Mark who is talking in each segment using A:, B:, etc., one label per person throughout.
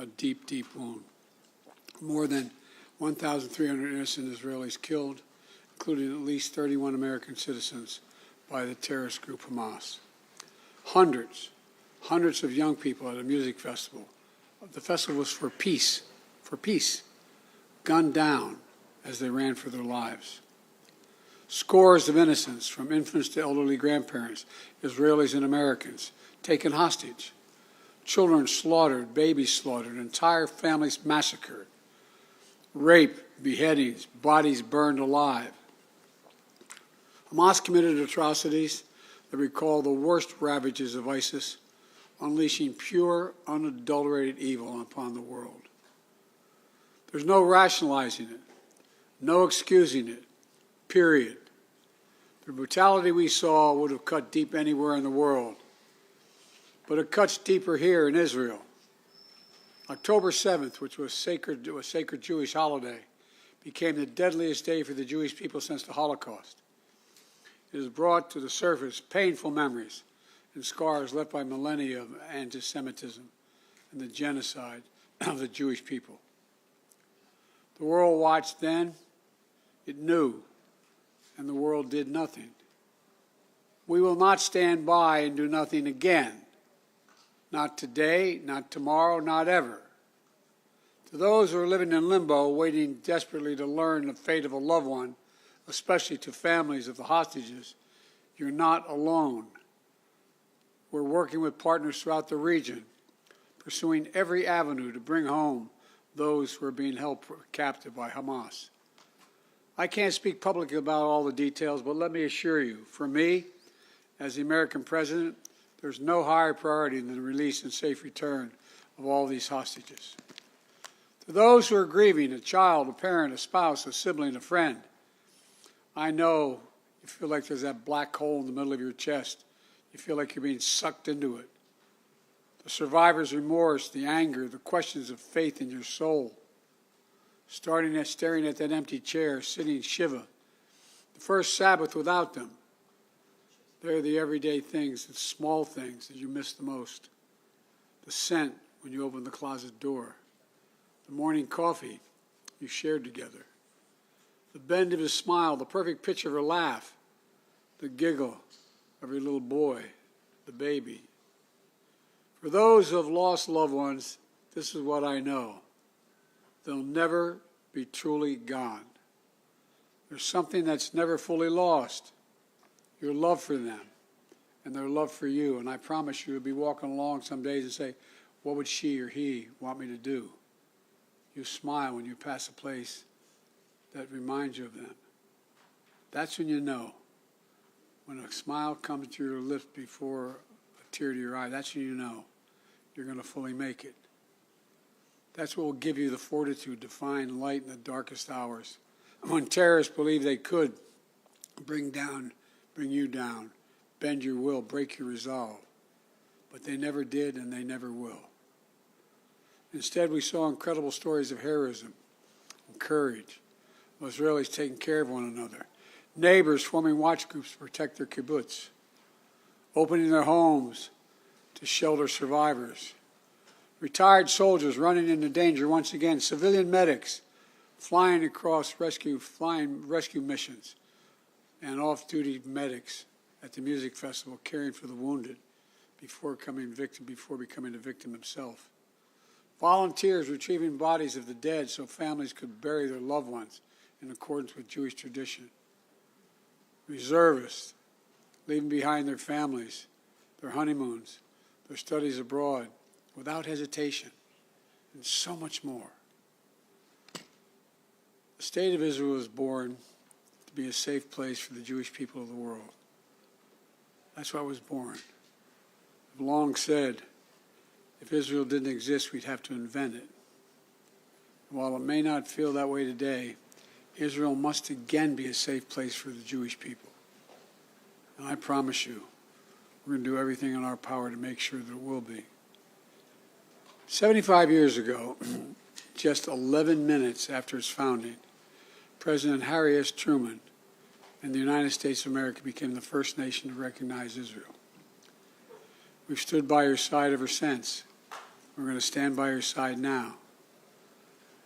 A: a deep, deep wound. More than 1,300 innocent Israelis killed, including at least 31 American citizens by the terrorist group Hamas. Hundreds of young people at a music festival. The festival was for peace, gunned down as they ran for their lives. Scores of innocents, from infants to elderly grandparents, Israelis and Americans, taken hostage. Children slaughtered, babies slaughtered, entire families massacred. Rape, beheadings, bodies burned alive. Hamas committed atrocities that recall the worst ravages of ISIS, unleashing pure, unadulterated evil upon the world. There's no rationalizing it, no excusing it, period. The brutality we saw would have cut deep anywhere in the world, but it cuts deeper here in Israel. October 7th, which was a sacred Jewish holiday, became the deadliest day for the Jewish people since the Holocaust. It has brought to the surface painful memories and scars left by millennia of anti-Semitism and the genocide of the Jewish people. The world watched then, it knew, and the world did nothing. We will not stand by and do nothing again. Not today, not tomorrow, not ever. To those who are living in limbo, waiting desperately to learn the fate of a loved one, especially to families of the hostages, you're not alone. We're working with partners throughout the region, pursuing every avenue to bring home those who are being held captive by Hamas. I can't speak publicly about all the details, but let me assure you, for me, as the American president, there's no higher priority than the release and safe return of all these hostages. To those who are grieving, a child, a parent, a spouse, a sibling, a friend, I know you feel like there's that black hole in the middle of your chest. You feel like you're being sucked into it. The survivor's remorse, the anger, the questions of faith in your soul. Staring at that empty chair, sitting Shiva. The first Sabbath without them. They're the everyday things, the small things that you miss the most. The scent when you open the closet door. The morning coffee you shared together. The bend of his smile, the perfect pitch of her laugh. The giggle of your little boy, the baby. For those who have lost loved ones, this is what I know. They'll never be truly gone. There's something that's never fully lost. Your love for them and their love for you. And I promise you, you'll be walking along some days and say, what would she or he want me to do? You smile when you pass a place that reminds you of them. That's when you know. When a smile comes to your lips before a tear to your eye, that's when you know you're going to fully make it. That's what will give you the fortitude to find light in the darkest hours. When terrorists believe they could bring you down, bend your will, break your resolve. But they never did and they never will. Instead, we saw incredible stories of heroism and courage, of Israelis taking care of one another, neighbors forming watch groups to protect their kibbutz, opening their homes to shelter survivors, retired soldiers running into danger once again, civilian medics flying across rescue missions, and off-duty medics at the music festival caring for the wounded before becoming a victim himself. Volunteers retrieving bodies of the dead so families could bury their loved ones in accordance with Jewish tradition. Reservists leaving behind their families, their honeymoons, their studies abroad, without hesitation, and so much more. The State of Israel was born to be a safe place for the Jewish people of the world. That's why it was born. I've long said, if Israel didn't exist, we'd have to invent it. And while it may not feel that way today, Israel must again be a safe place for the Jewish people. And I promise you, we're going to do everything in our power to make sure that it will be. 75 years ago, just 11 minutes after its founding, President Harry S. Truman and the United States of America became the first nation to recognize Israel. We've stood by your side ever since, We're going to stand by your side now.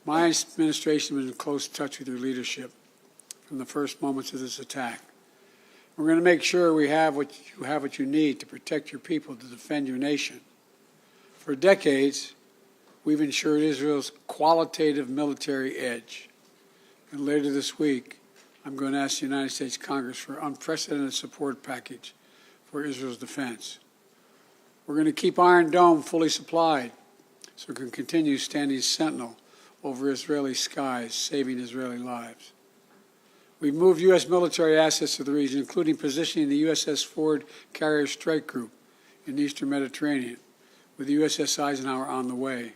A: My administration has been in close touch with your leadership from the first moments of this attack. We're going to make sure we have what you need to protect your people, to defend your nation. For decades, we've ensured Israel's qualitative military edge. And later this week, I'm going to ask the United States Congress for an unprecedented support package for Israel's defense. We're going to keep Iron Dome fully supplied so it can continue standing sentinel over Israeli skies, saving Israeli lives. We've moved U.S. military assets to the region, including positioning the USS Ford Carrier Strike Group in the Eastern Mediterranean, with the USS Eisenhower on the way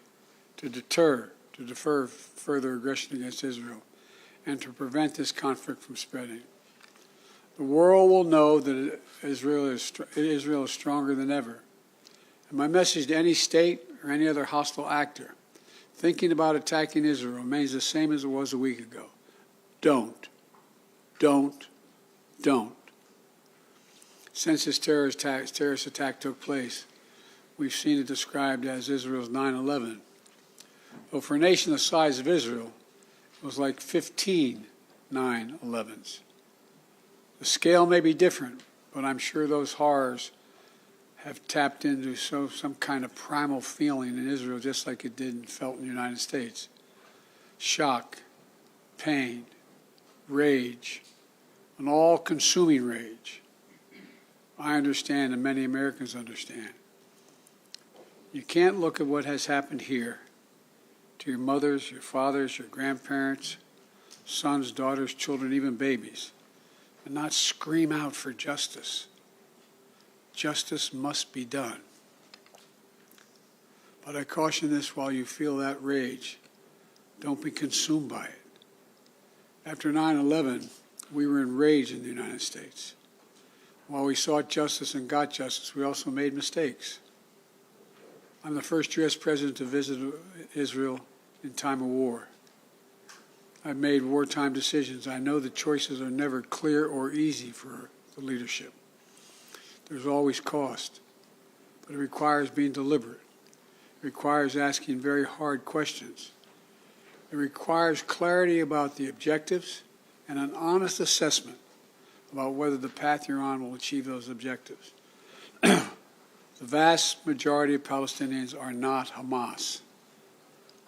A: to defer further aggression against Israel and to prevent this conflict from spreading. The world will know that Israel is stronger than ever. And my message to any state or any other hostile actor thinking about attacking Israel remains the same as it was a week ago. Don't. Since this terrorist attack took place, we've seen it described as Israel's 9/11. But for a nation the size of Israel, it was like 15 9/11s. The scale may be different, but I'm sure those horrors have tapped into some kind of primal feeling in Israel, just like it did and felt in the United States. Shock, pain, rage, an all-consuming rage. I understand, and many Americans understand. You can't look at what has happened here to your mothers, your fathers, your grandparents, sons, daughters, children, even babies, and not scream out for justice. Justice must be done. But I caution this: while you feel that rage, don't be consumed by it. After 9/11, we were enraged in the United States. While we sought justice and got justice, we also made mistakes. I'm the first U.S. president to visit Israel in time of war. I've made wartime decisions. I know the choices are never clear or easy for the leadership. There's always cost, but it requires being deliberate. It requires asking very hard questions. It requires clarity about the objectives and an honest assessment about whether the path you're on will achieve those objectives. The vast majority of Palestinians are not Hamas.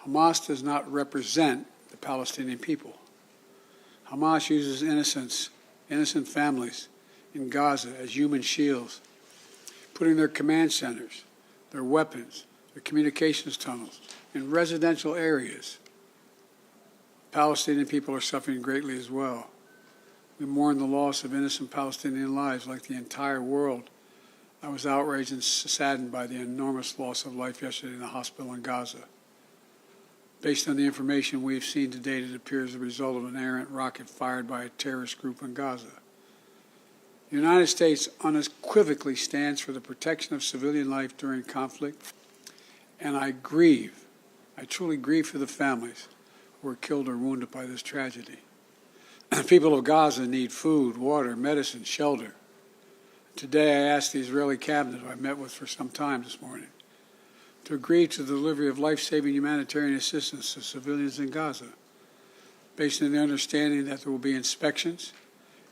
A: Hamas does not represent the Palestinian people. Hamas uses innocent families in Gaza as human shields, putting their command centers, their weapons, their communications tunnels in residential areas. Palestinian people are suffering greatly as well. We mourn the loss of innocent Palestinian lives like the entire world. I was outraged and saddened by the enormous loss of life yesterday in the hospital in Gaza. Based on the information we've seen to date, it appears the result of an errant rocket fired by a terrorist group in Gaza. The United States unequivocally stands for the protection of civilian life during conflict, and I truly grieve for the families who were killed or wounded by this tragedy. People of Gaza need food, water, medicine, shelter. Today I asked the Israeli cabinet, who I met with for some time this morning, to agree to the delivery of life-saving humanitarian assistance to civilians in Gaza, based on the understanding that there will be inspections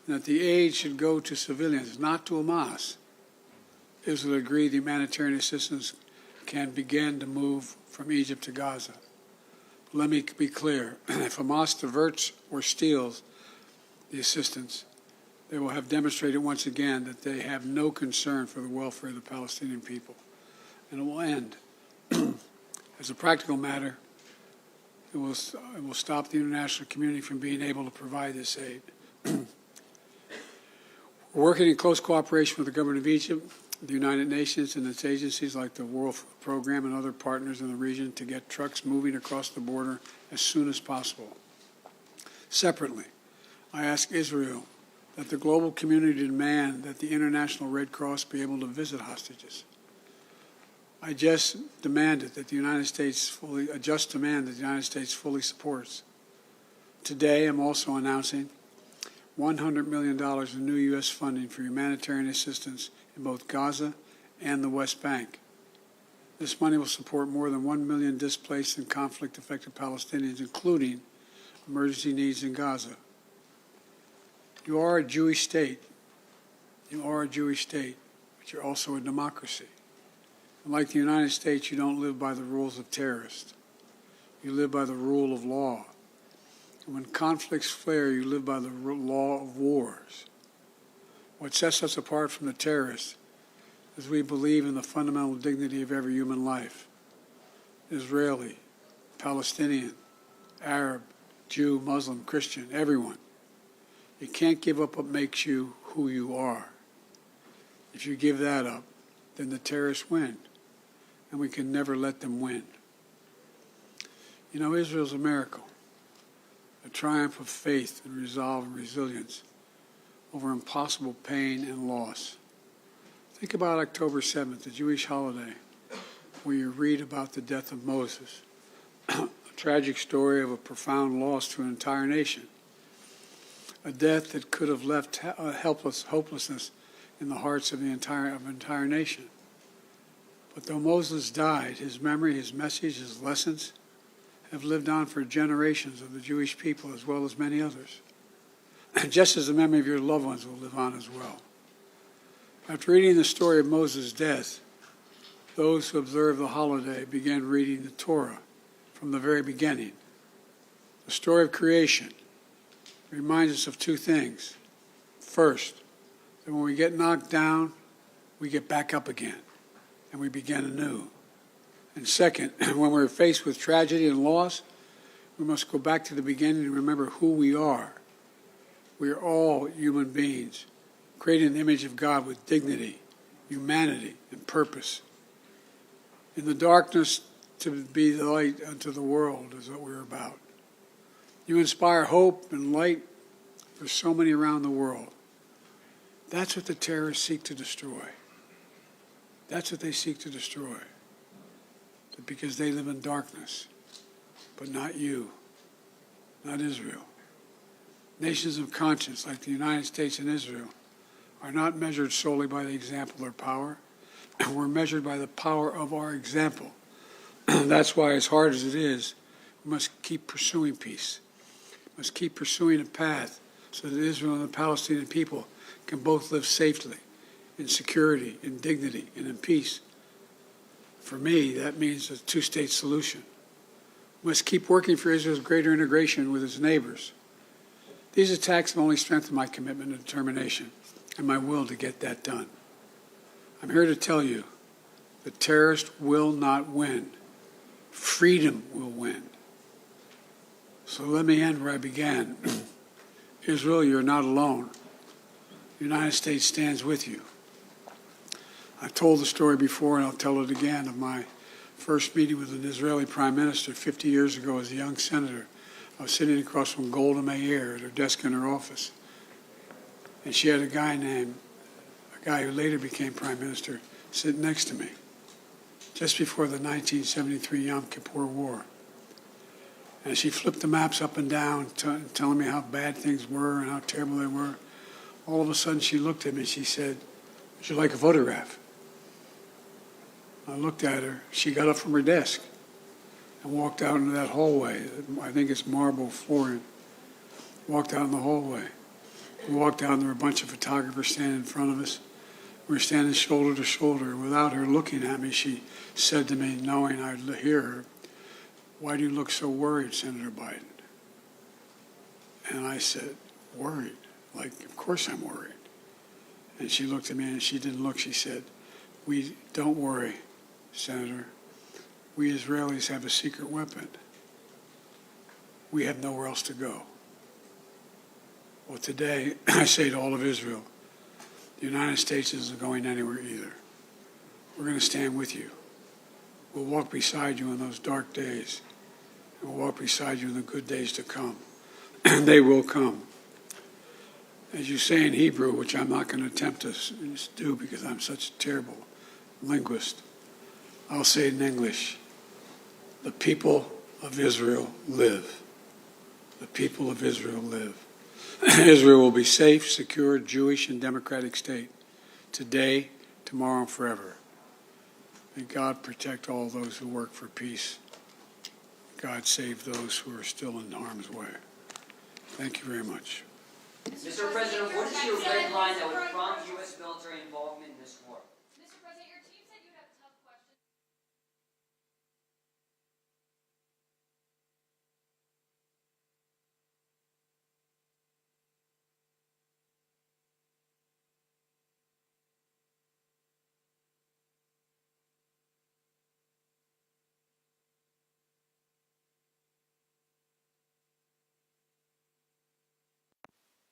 A: and that the aid should go to civilians, not to Hamas. Israel agreed the humanitarian assistance can begin to move from Egypt to Gaza. But let me be clear: if Hamas diverts or steals the assistance, they will have demonstrated once again that they have no concern for the welfare of the Palestinian people. And it will end. As a practical matter, it will stop the international community from being able to provide this aid. We're working in close cooperation with the government of Egypt, the United Nations, and its agencies like the World Food Program and other partners in the region to get trucks moving across the border as soon as possible. Separately, I ask Israel that the global community demand that the International Red Cross be able to visit hostages. I just demanded that the United States fully supports. Today, I'm also announcing $100 million in new U.S. funding for humanitarian assistance in both Gaza and the West Bank. This money will support more than 1 million displaced and conflict-affected Palestinians, including emergency needs in Gaza. You are a Jewish state. You are a Jewish state, but you're also a democracy. And like the United States, you don't live by the rules of terrorists. You live by the rule of law. And when conflicts flare, you live by the law of wars. What sets us apart from the terrorists is we believe in the fundamental dignity of every human life. Israeli, Palestinian, Arab, Jew, Muslim, Christian, everyone. You can't give up what makes you who you are. If you give that up, then the terrorists win, and we can never let them win. You know, Israel's a miracle, a triumph of faith and resolve and resilience over impossible pain and loss. Think about October 7th, the Jewish holiday, where you read about the death of Moses, a tragic story of a profound loss to an entire nation, a death that could have left hopelessness in the hearts of the entire nation. But though Moses died, his memory, his message, his lessons have lived on for generations of the Jewish people as well as many others, just as the memory of your loved ones will live on as well. After reading the story of Moses' death, those who observed the holiday began reading the Torah from the very beginning. The story of creation reminds us of two things. First, that when we get knocked down, we get back up again, and we begin anew. And second, when we're faced with tragedy and loss, we must go back to the beginning and remember who we are. We are all human beings, created in the image of God with dignity, humanity, and purpose. In the darkness, to be the light unto the world is what we're about. You inspire hope and light for so many around the world. That's what the terrorists seek to destroy. That's what they seek to destroy. Because they live in darkness, but not you, not Israel. Nations of conscience like the United States and Israel are not measured solely by the example or power. We're measured by the power of our example. That's why, as hard as it is, we must keep pursuing peace. We must keep pursuing a path so that Israel and the Palestinian people can both live safely, in security, in dignity, and in peace. For me, that means a two-state solution. We must keep working for Israel's greater integration with its neighbors. These attacks have only strengthened my commitment and determination and my will to get that done. I'm here to tell you, the terrorists will not win. Freedom will win. So let me end where I began. Israel, you're not alone. The United States stands with you. I've told the story before, and I'll tell it again, of my first meeting with an Israeli prime minister 50 years ago as a young senator. I was sitting across from Golda Meir at her desk in her office. And she had a guy who later became prime minister, sitting next to me, just before the 1973 Yom Kippur War. And she flipped the maps up and down, telling me how bad things were and how terrible they were. All of a sudden, she looked at me and she said, "Would you like a photograph?" I looked at her. She got up from her desk and walked out into that hallway. I think it's marble flooring. Walked out in the hallway. We walked out and there were a bunch of photographers standing in front of us. We were standing shoulder to shoulder. Without her looking at me, she said to me, knowing I'd hear her, "Why do you look so worried, Senator Biden?" And I said, "Worried? Like, of course I'm worried." And she looked at me and she didn't look. She said, "We don't worry, Senator. We Israelis have a secret weapon. We have nowhere else to go." Well, today, I say to all of Israel, the United States isn't going anywhere either. We're going to stand with you. We'll walk beside you in those dark days, and we'll walk beside you in the good days to come. And they will come. As you say in Hebrew, which I'm not going to attempt to do because I'm such a terrible linguist, I'll say it in English. The people of Israel live. The people of Israel live. Israel will be safe, secure, Jewish, and democratic state today, tomorrow, and forever. May God protect all those who work for peace. God save those who are still in harm's way. Thank you very much.
B: Mr. President, what is your red line that would prompt U.S. military involvement in this war?